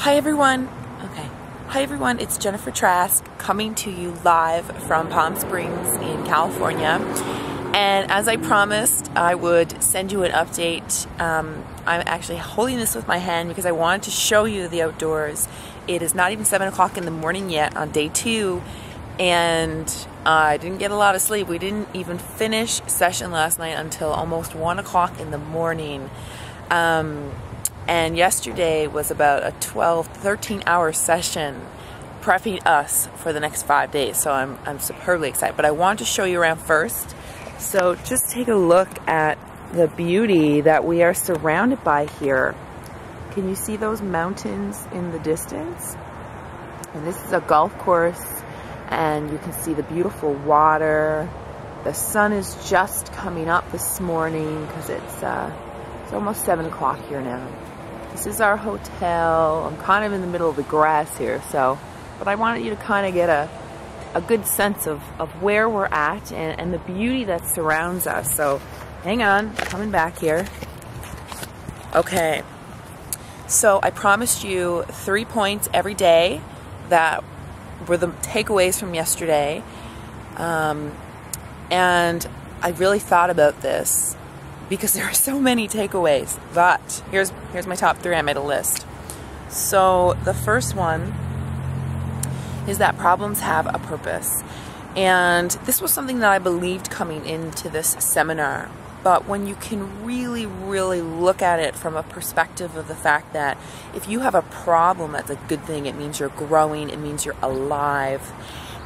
Hi everyone. Okay. Hi everyone, it's Jennifer Trask coming to you live from Palm Springs in California. And as I promised, I would send you an update. I'm actually holding this with my hand because I wanted to show you the outdoors. It is not even 7 o'clock in the morning yet on day 2, and I didn't get a lot of sleep. We didn't even finish session last night until almost 1 o'clock in the morning. And yesterday was about a 13-hour session prepping us for the next 5 days. So I'm superbly excited. But I want to show you around first. So just take a look at the beauty that we are surrounded by here. Can you see those mountains in the distance? And this is a golf course, and you can see the beautiful water. The sun is just coming up this morning because it's almost 7 o'clock here now. This is our hotel. I'm kind of in the middle of the grass here, but I wanted you to kind of get a good sense of where we're at and the beauty that surrounds us. So hang on, coming back here. Okay, so I promised you 3 points every day that were the takeaways from yesterday. And I really thought about this because there are so many takeaways, but here's my top 3. I made a list. So the first one is that problems have a purpose. And this was something that I believed coming into this seminar. But when you can really, really look at it from a perspective of the fact that if you have a problem, that's a good thing. It means you're growing. It means you're alive.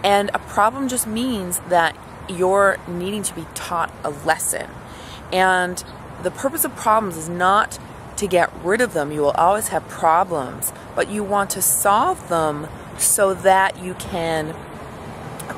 And a problem just means that you're needing to be taught a lesson. And the purpose of problems is not to get rid of them. You will always have problems, but you want to solve them so that you can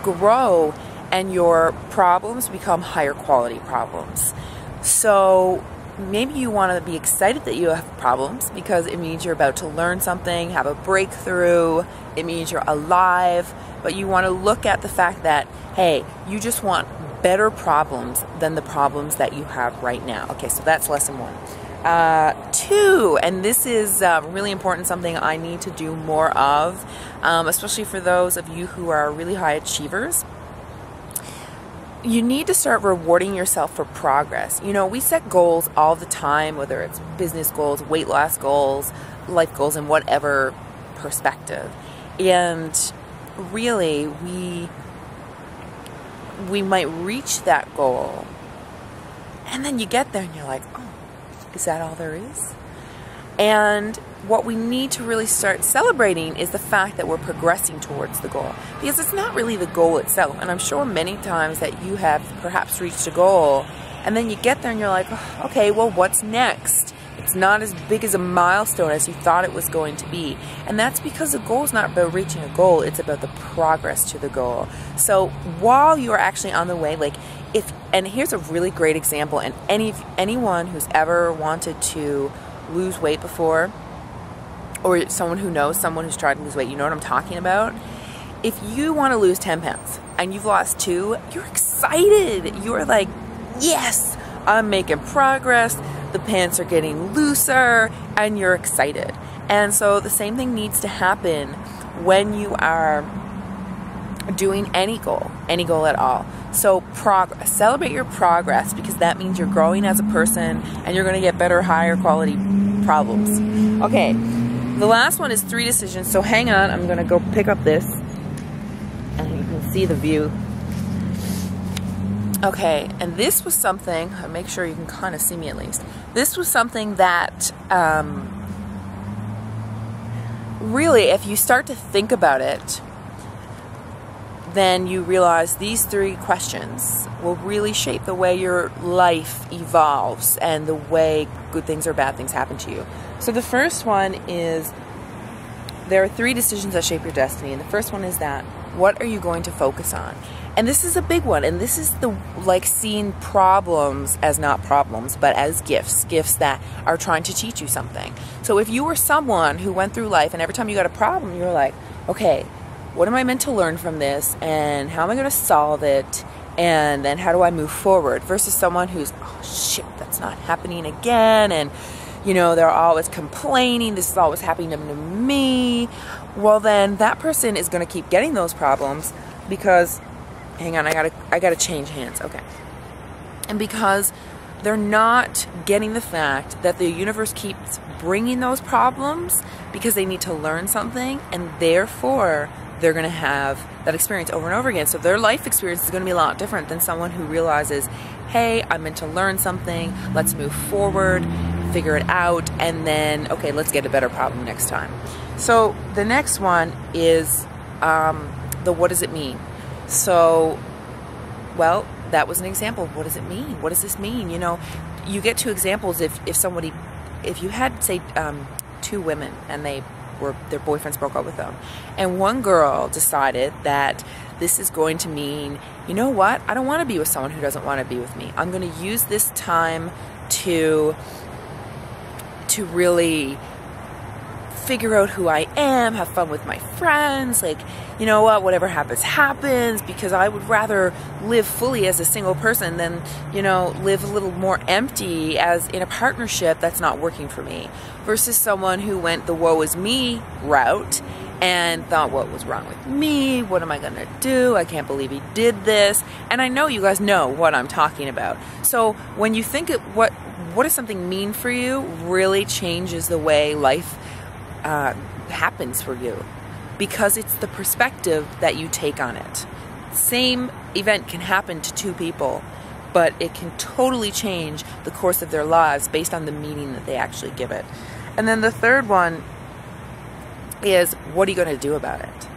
grow and your problems become higher quality problems. So maybe you want to be excited that you have problems because it means you're about to learn something, have a breakthrough, it means you're alive, but you want to look at the fact that, hey, you just want better problems than the problems that you have right now. Okay, so that's lesson 1. 2, and this is really important, something I need to do more of, especially for those of you who are really high achievers. You need to start rewarding yourself for progress. You know, we set goals all the time, whether it's business goals, weight loss goals, life goals, in whatever perspective. And really, we might reach that goal, and then you get there and you're like, oh, is that all there is? And what we need to really start celebrating is the fact that we're progressing towards the goal, because it's not really the goal itself. And I'm sure many times that you have perhaps reached a goal and then you get there and you're like, oh, okay, well, what's next? It's not as big as a milestone as you thought it was going to be. And that's because the goal is not about reaching a goal, it's about the progress to the goal. So while you are actually on the way, and here's a really great example, and anyone who's ever wanted to lose weight before, or someone who knows someone who's tried to lose weight, you know what I'm talking about. If you want to lose 10 pounds and you've lost 2, you're excited. You're like, yes, I'm making progress. The pants are getting looser, and you're excited. And so the same thing needs to happen when you are doing any goal at all. So progress, celebrate your progress, because that means you're growing as a person and you're going to get better, higher quality problems. Okay, the last one is 3 decisions. So hang on, I'm going to go pick up this and you can see the view. Okay, and this was something, I'll make sure you can kind of see me at least. This was something that really, if you start to think about it, then you realize these 3 questions will really shape the way your life evolves and the way good things or bad things happen to you. So the first one is, there are 3 decisions that shape your destiny. And the first one is that, what are you going to focus on? And this is a big one. And this is seeing problems as not problems, but as gifts that are trying to teach you something. So if you were someone who went through life and every time you got a problem, you were like, okay, what am I meant to learn from this, and how am I going to solve it, and then how do I move forward, versus someone who's, oh shit, that's not happening again, and they're always complaining, this is always happening to me, well then that person is going to keep getting those problems because, hang on, I gotta change hands, okay. And because they're not getting the fact that the universe keeps bringing those problems because they need to learn something, and therefore they're going to have that experience over and over again. So their life experience is going to be a lot different than someone who realizes, hey, I'm meant to learn something, let's move forward, figure it out, and then, okay, let's get a better problem next time. So the next one is the what does it mean? So, well, that was an example of what does it mean? What does this mean? You get two examples if you had, say, two women and their boyfriends broke up with them, and one girl decided that this is going to mean, you know what, I don't want to be with someone who doesn't want to be with me. I'm going to use this time to really figure out who I am, have fun with my friends, like, you know what, whatever happens, happens, because I would rather live fully as a single person than, live a little more empty as in a partnership that's not working for me, versus someone who went the woe is me route and thought, what was wrong with me? What am I going to do? I can't believe he did this. And I know you guys know what I'm talking about. So when you think of what does something mean for you, really changes the way life happens for you, because it's the perspective that you take on it. Same event can happen to two people, but it can totally change the course of their lives based on the meaning that they actually give it. And then the third one is, what are you going to do about it?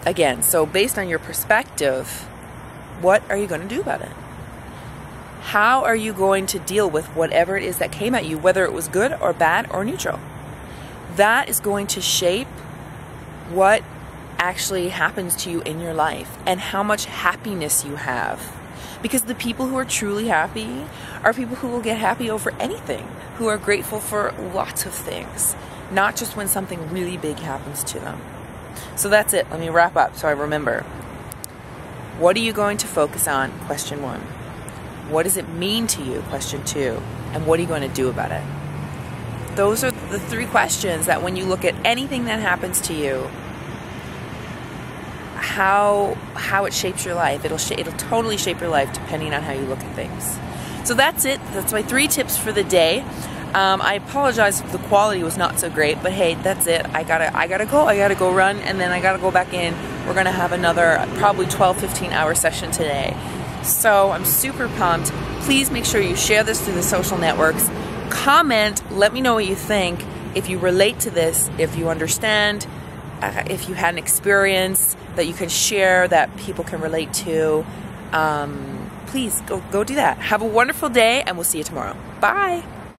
Again, so based on your perspective, what are you going to do about it? How are you going to deal with whatever it is that came at you, whether it was good or bad or neutral? That is going to shape what actually happens to you in your life and how much happiness you have. Because the people who are truly happy are people who will get happy over anything, who are grateful for lots of things, not just when something really big happens to them. So that's it. Let me wrap up so I remember. What are you going to focus on? Question 1. What does it mean to you? Question 2. And what are you going to do about it? Those are the 3 questions that when you look at anything that happens to you, how it shapes your life. It'll totally shape your life depending on how you look at things. So that's it. That's my 3 tips for the day. I apologize if the quality was not so great, but hey, that's it. I gotta go run, and then I gotta go back in. We're gonna have another probably 12-15 hour session today. So I'm super pumped. Please make sure you share this through the social networks. Comment, let me know what you think, if you relate to this, if you understand, if you had an experience that you can share that people can relate to. Please go do that. Have a wonderful day, and we'll see you tomorrow. Bye.